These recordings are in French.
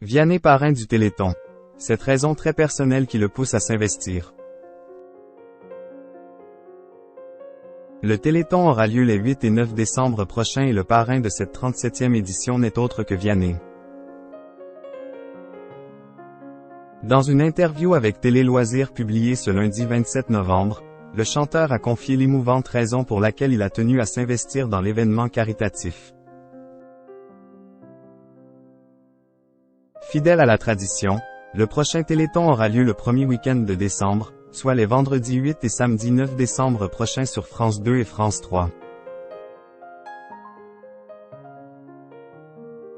Vianney parrain du Téléthon. Cette raison très personnelle qui le pousse à s'investir. Le Téléthon aura lieu les 8 et 9 décembre prochains et le parrain de cette 37e édition n'est autre que Vianney. Dans une interview avec Télé Loisirs publiée ce lundi 27 novembre, le chanteur a confié l'émouvante raison pour laquelle il a tenu à s'investir dans l'événement caritatif. Fidèle à la tradition, le prochain Téléthon aura lieu le premier week-end de décembre, soit les vendredis 8 et samedi 9 décembre prochains sur France 2 et France 3.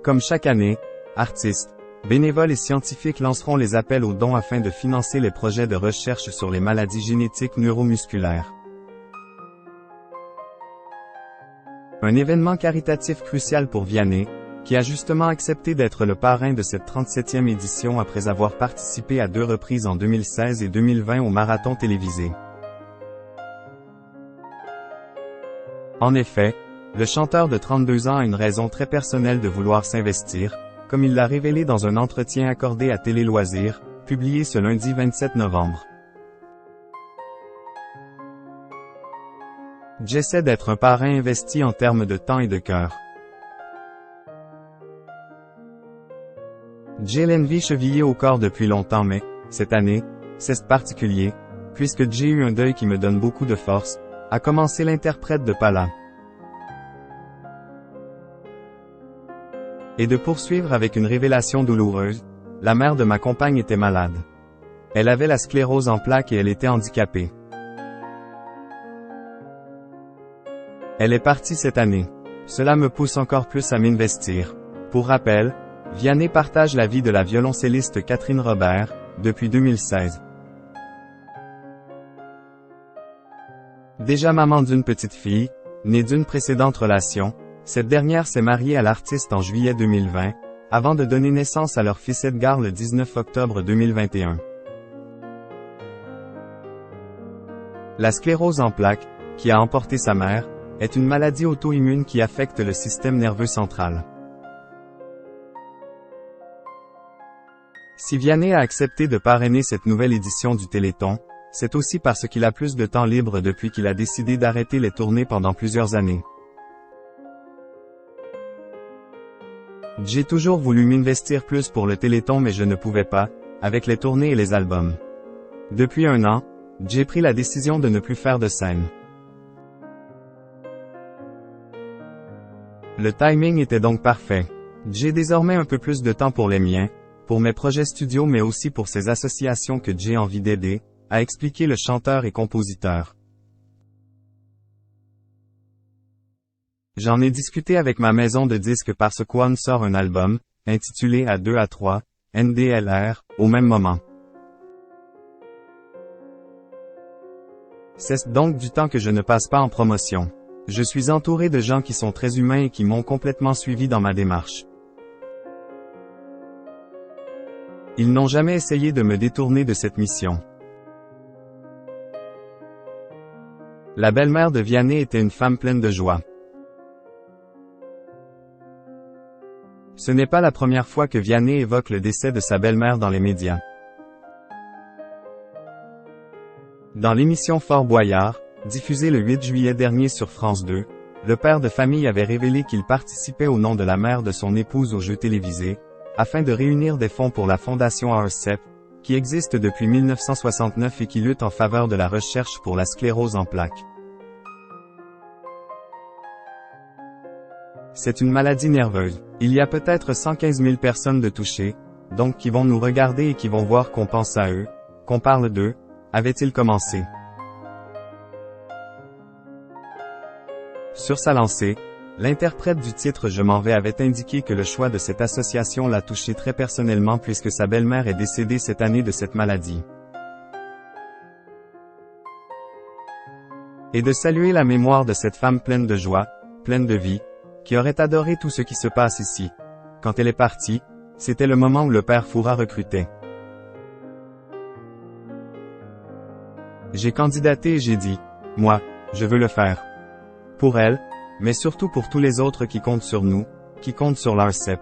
Comme chaque année, artistes, bénévoles et scientifiques lanceront les appels aux dons afin de financer les projets de recherche sur les maladies génétiques neuromusculaires. Un événement caritatif crucial pour Vianney, qui a justement accepté d'être le parrain de cette 37e édition après avoir participé à 2 reprises en 2016 et 2020 au marathon télévisé. En effet, le chanteur de 32 ans a une raison très personnelle de vouloir s'investir, comme il l'a révélé dans un entretien accordé à Télé Loisirs, publié ce lundi 27 novembre. J'essaie d'être un parrain investi en termes de temps et de cœur. J'ai l'envie chevillée au corps depuis longtemps mais, cette année, c'est particulier, puisque j'ai eu un deuil qui me donne beaucoup de force, a commencé l'interprète de Pala. Et de poursuivre avec une révélation douloureuse, la mère de ma compagne était malade. Elle avait la sclérose en plaques et elle était handicapée. Elle est partie cette année. Cela me pousse encore plus à m'investir. Pour rappel, Vianney partage la vie de la violoncelliste Catherine Robert, depuis 2016. Déjà maman d'une petite fille, née d'une précédente relation, cette dernière s'est mariée à l'artiste en juillet 2020, avant de donner naissance à leur fils Edgar le 19 octobre 2021. La sclérose en plaques, qui a emporté sa mère, est une maladie auto-immune qui affecte le système nerveux central. Si Vianney a accepté de parrainer cette nouvelle édition du Téléthon, c'est aussi parce qu'il a plus de temps libre depuis qu'il a décidé d'arrêter les tournées pendant plusieurs années. J'ai toujours voulu m'investir plus pour le Téléthon mais je ne pouvais pas, avec les tournées et les albums. Depuis un an, j'ai pris la décision de ne plus faire de scène. Le timing était donc parfait. J'ai désormais un peu plus de temps pour les miens, pour mes projets studio mais aussi pour ces associations que j'ai envie d'aider, a expliqué le chanteur et compositeur. J'en ai discuté avec ma maison de disques parce qu'One sort un album, intitulé À 2 à 3, NDLR, au même moment. C'est donc du temps que je ne passe pas en promotion. Je suis entouré de gens qui sont très humains et qui m'ont complètement suivi dans ma démarche. Ils n'ont jamais essayé de me détourner de cette mission. La belle-mère de Vianney était une femme pleine de joie. Ce n'est pas la première fois que Vianney évoque le décès de sa belle-mère dans les médias. Dans l'émission Fort Boyard, diffusée le 8 juillet dernier sur France 2, le père de famille avait révélé qu'il participait au nom de la mère de son épouse aux jeux télévisés, afin de réunir des fonds pour la fondation ARCEP, qui existe depuis 1969 et qui lutte en faveur de la recherche pour la sclérose en plaques. C'est une maladie nerveuse. Il y a peut-être 115 000 personnes de touchées, donc qui vont nous regarder et qui vont voir qu'on pense à eux, qu'on parle d'eux, avait-il commencé. Sur sa lancée, l'interprète du titre Je m'en vais avait indiqué que le choix de cette association l'a touché très personnellement puisque sa belle-mère est décédée cette année de cette maladie. Et de saluer la mémoire de cette femme pleine de joie, pleine de vie, qui aurait adoré tout ce qui se passe ici. Quand elle est partie, c'était le moment où le père Fouras recrutait. J'ai candidaté et j'ai dit, moi, je veux le faire. Pour elle, mais surtout pour tous les autres qui comptent sur nous, qui comptent sur l'ARCEP.